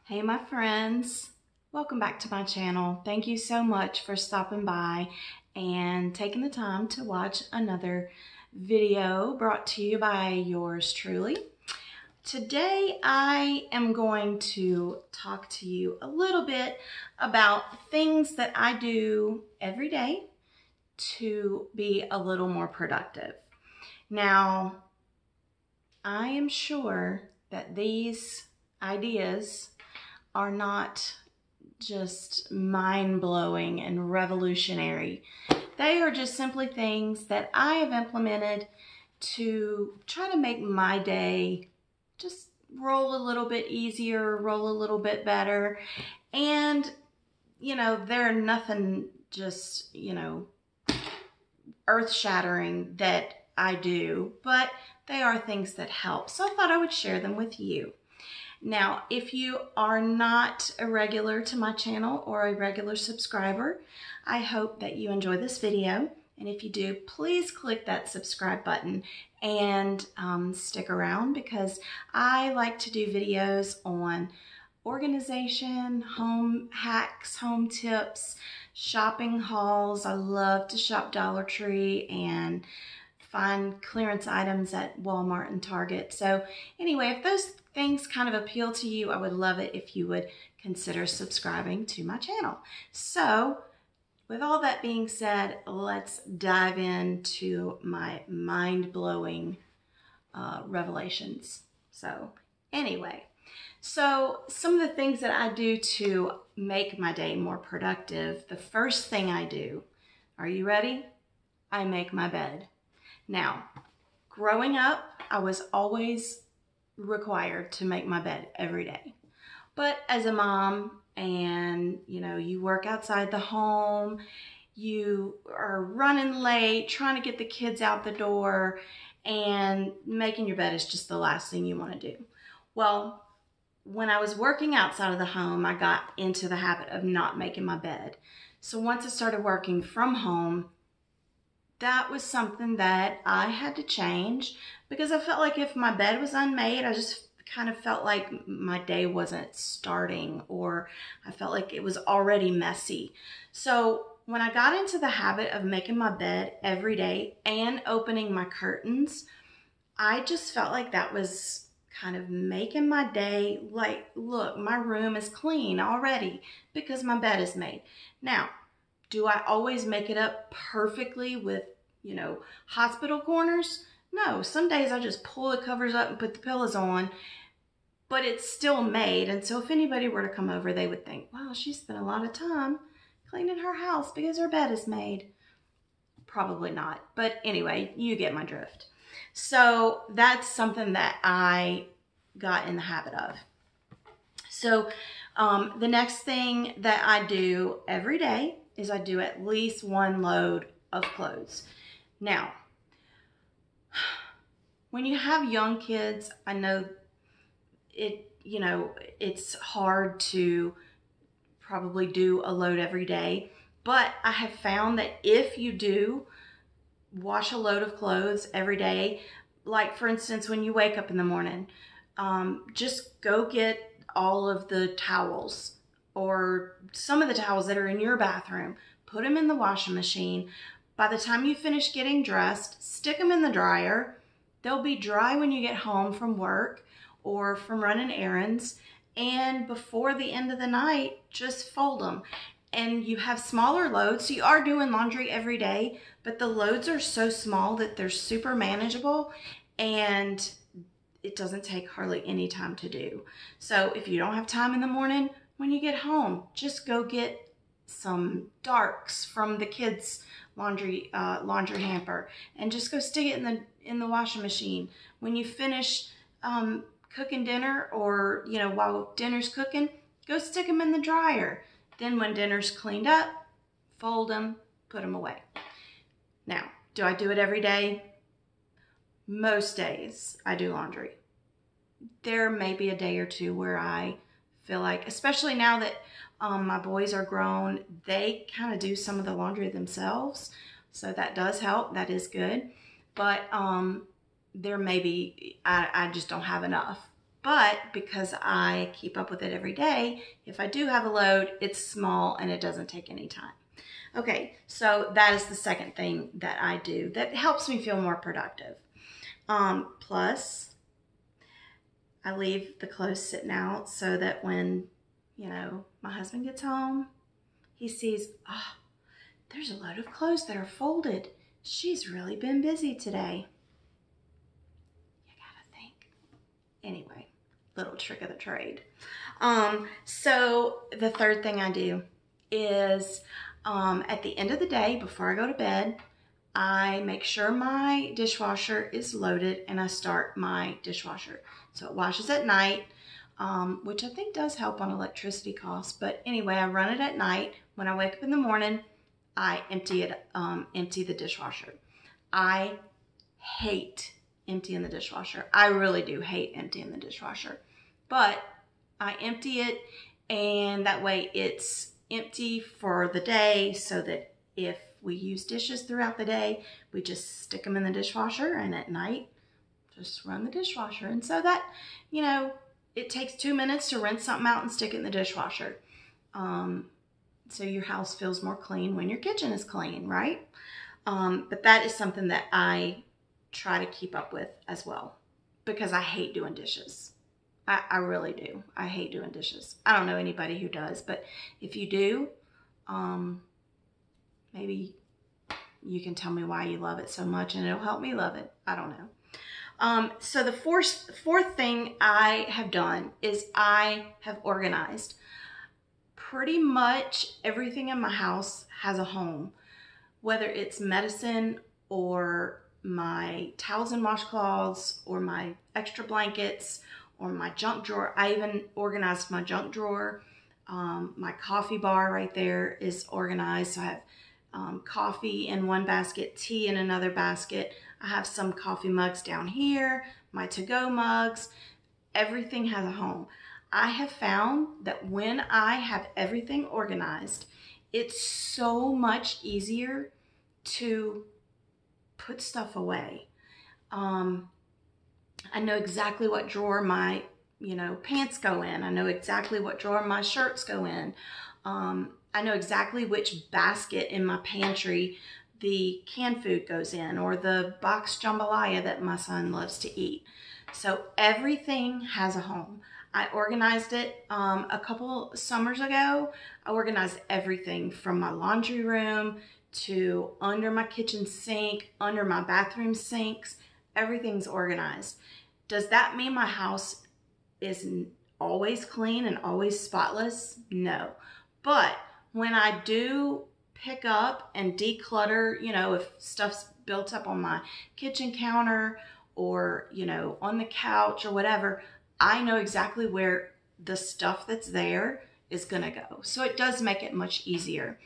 Hey my friends, welcome back to my channel. Thank you so much for stopping by and taking the time to watch another video brought to you by yours truly. Today I am going to talk to you a little bit about things that I do every day to be a little more productive. Now, I am sure that these ideas are not just mind-blowing and revolutionary. They are just simply things that I have implemented to try to make my day just roll a little bit easier, roll a little bit better. And, they're nothing just, earth-shattering that I do, but they are things that help. So I thought I would share them with you. Now, if you are not a regular to my channel or a regular subscriber, I hope that you enjoy this video. And if you do, please click that subscribe button and stick around, because I like to do videos on organization, home hacks, home tips, shopping hauls. I love to shop Dollar Tree and find clearance items at Walmart and Target. So anyway, if those things kind of appeal to you, I would love it if you would consider subscribing to my channel. So with all that being said, let's dive into my mind-blowing revelations. So anyway, some of the things that I do to make my day more productive. The first thing I do, are you ready? I make my bed. Now, growing up, I was always required to make my bed every day. But as a mom, and you work outside the home, you are running late, trying to get the kids out the door, and making your bed is just the last thing you want to do. Well, when I was working outside of the home, I got into the habit of not making my bed. So once I started working from home, that was something that I had to change, because I felt like if my bed was unmade, I just kind of felt like my day wasn't starting, or I felt like it was already messy. So when I got into the habit of making my bed every day and opening my curtains, I just felt like that was kind of making my day like, look, my room is clean already because my bed is made. Now, do I always make it up perfectly with, hospital corners? No, some days I just pull the covers up and put the pillows on, but it's still made. And so if anybody were to come over, they would think, wow, she spent a lot of time cleaning her house because her bed is made. Probably not. But anyway, you get my drift. So that's something that I got in the habit of. So the next thing that I do every day is I do at least one load of clothes. Now, when you have young kids, I know it's hard to probably do a load every day, but I have found that if you do wash a load of clothes every day, like for instance, when you wake up in the morning, just go get all of the towels, or some of the towels that are in your bathroom, put them in the washing machine. By the time you finish getting dressed, stick them in the dryer. They'll be dry when you get home from work or from running errands. And before the end of the night, just fold them. And you have smaller loads, so you are doing laundry every day, but the loads are so small that they're super manageable, and it doesn't take hardly any time to do. So if you don't have time in the morning, when you get home, just go get some darks from the kids' laundry hamper and just go stick it in the washing machine. When you finish cooking dinner, or while dinner's cooking, go stick them in the dryer. Then when dinner's cleaned up, fold them, put them away. Now, do I do it every day? Most days I do laundry. There may be a day or two where I feel like, especially now that my boys are grown, they kind of do some of the laundry themselves. So that does help. That is good. But there may be, I just don't have enough. But because I keep up with it every day, if I do have a load, it's small and it doesn't take any time. Okay, so that is the second thing that I do that helps me feel more productive. Plus, I leave the clothes sitting out so that when, my husband gets home, he sees, oh, there's a load of clothes that are folded. She's really been busy today. You gotta think. Anyway, little trick of the trade. So the third thing I do is at the end of the day, before I go to bed, I make sure my dishwasher is loaded and I start my dishwasher. So it washes at night, which I think does help on electricity costs. But anyway, I run it at night. When I wake up in the morning, I empty the dishwasher. I hate emptying the dishwasher. I really do hate emptying the dishwasher. But I empty it, and that way it's empty for the day so that if we use dishes throughout the day, we just stick them in the dishwasher, and at night, just run the dishwasher. And so that, it takes 2 minutes to rinse something out and stick it in the dishwasher. So your house feels more clean when your kitchen is clean, right? But that is something that I try to keep up with as well, because I hate doing dishes. I really do. I hate doing dishes. I don't know anybody who does, but if you do, maybe you can tell me why you love it so much and it'll help me love it. I don't know. So the fourth thing I have done is I have organized. Pretty much everything in my house has a home, whether it's medicine or my towels and washcloths or my extra blankets or my junk drawer. I even organized my junk drawer. My coffee bar right there is organized. So I have coffee in one basket, tea in another basket. I have some coffee mugs down here, my to-go mugs. Everything has a home. I have found that when I have everything organized, it's so much easier to put stuff away. I know exactly what drawer my, pants go in. I know exactly what drawer my shirts go in. I know exactly which basket in my pantry the canned food goes in, or the boxed jambalaya that my son loves to eat. So everything has a home. I organized it a couple summers ago. I organized everything from my laundry room to under my kitchen sink, under my bathroom sinks. Everything's organized. Does that mean my house is always clean and always spotless? No. But when I do pick up and declutter, if stuff's built up on my kitchen counter or, on the couch or whatever, I know exactly where the stuff that's there is going to go. So it does make it much easier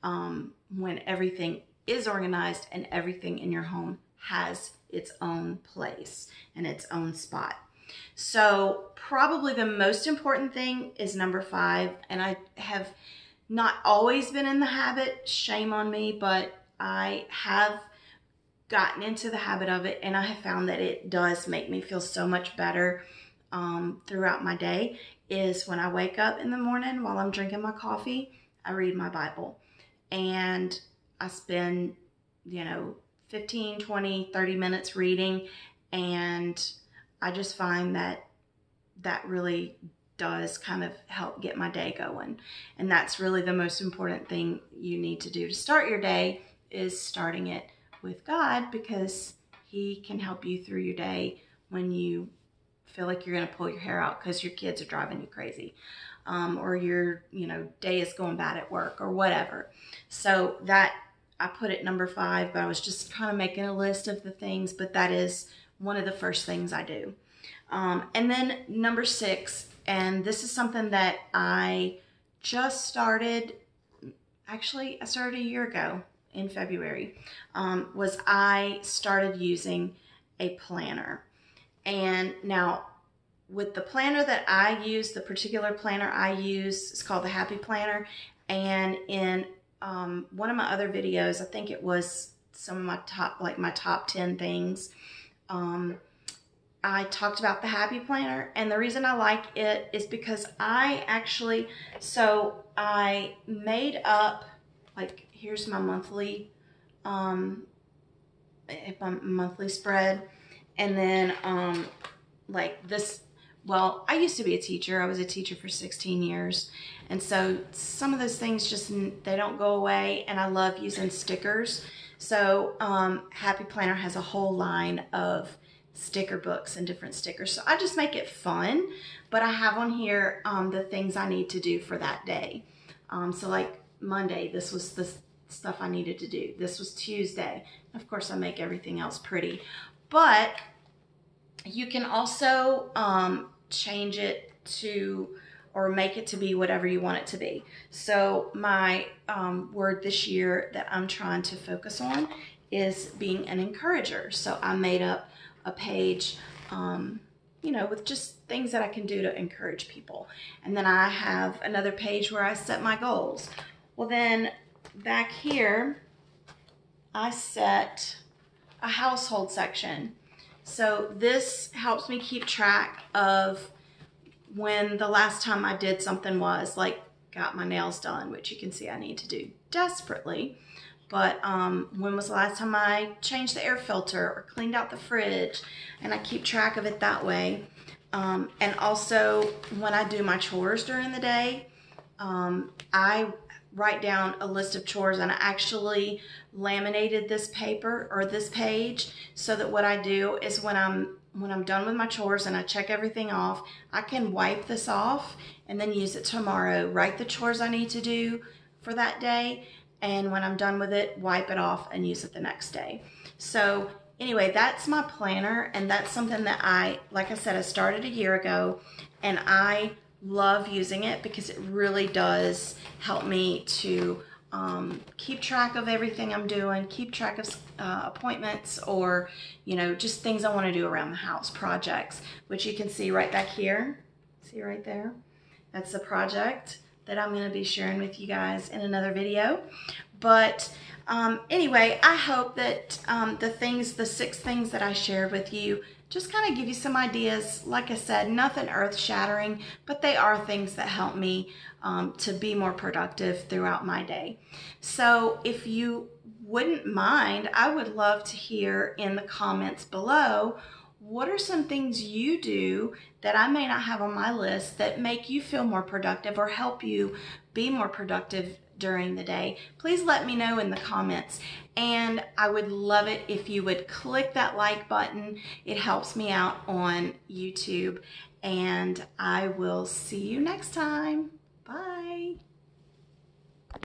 when everything is organized and everything in your home has its own place and its own spot. So probably the most important thing is number 5. And I have not always been in the habit, shame on me, but I have gotten into the habit of it, and I have found that it does make me feel so much better throughout my day, is when I wake up in the morning while I'm drinking my coffee, I read my Bible. And I spend, 15, 20, 30 minutes reading, and I just find that really does kind of help get my day going. And that's really the most important thing you need to do to start your day, is starting it with God, because He can help you through your day when you feel like you're going to pull your hair out because your kids are driving you crazy, or your day is going bad at work or whatever. So that, I put it number 5, but I was just kind of making a list of the things, but that is one of the first things I do. And then number 6, and this is something that I just started, actually I started a year ago in February, was I started using a planner. And now with the planner that I use, the particular planner I use, it's called the Happy Planner. And in one of my other videos, I think it was some of my top 10 things, I talked about the Happy Planner, and the reason I like it is because I made up, like, here's my monthly spread, and then like this. Well, I used to be a teacher. I was a teacher for 16 years. And so some of those things just, they don't go away. And I love using stickers. So Happy Planner has a whole line of sticker books and different stickers. So I just make it fun. But I have on here the things I need to do for that day. So like Monday, this was the stuff I needed to do. This was Tuesday. Of course, I make everything else pretty. But you can also change it to, or make it to be whatever you want it to be. So my word this year that I'm trying to focus on is being an encourager. So I made up a page, you know, with just things that I can do to encourage people. And then I have another page where I set my goals. Well, then back here, I set a household section. So this helps me keep track of when the last time I did something was, like got my nails done, which you can see I need to do desperately. But when was the last time I changed the air filter or cleaned out the fridge? And I keep track of it that way. And also when I do my chores during the day, I write down a list of chores, and I actually laminated this paper or this page so that what I do is when I'm done with my chores and I check everything off, I can wipe this off and then use it tomorrow, write the chores I need to do for that day, and when I'm done with it, wipe it off and use it the next day. So anyway, that's my planner, and that's something that like I said, I started a year ago, and I love using it because it really does help me to keep track of everything I'm doing, keep track of appointments, or, you know, just things I want to do around the house, projects, which you can see right back here. See right there? That's the project that I'm going to be sharing with you guys in another video. But anyway, I hope that the 6 things that I shared with you just kind of give you some ideas. Like I said, nothing earth-shattering, but they are things that help me to be more productive throughout my day. So if you wouldn't mind, I would love to hear in the comments below, what are some things you do that I may not have on my list that make you feel more productive or help you be more productive during the day? Please let me know in the comments, and I would love it if you would click that like button. It helps me out on YouTube, and I will see you next time.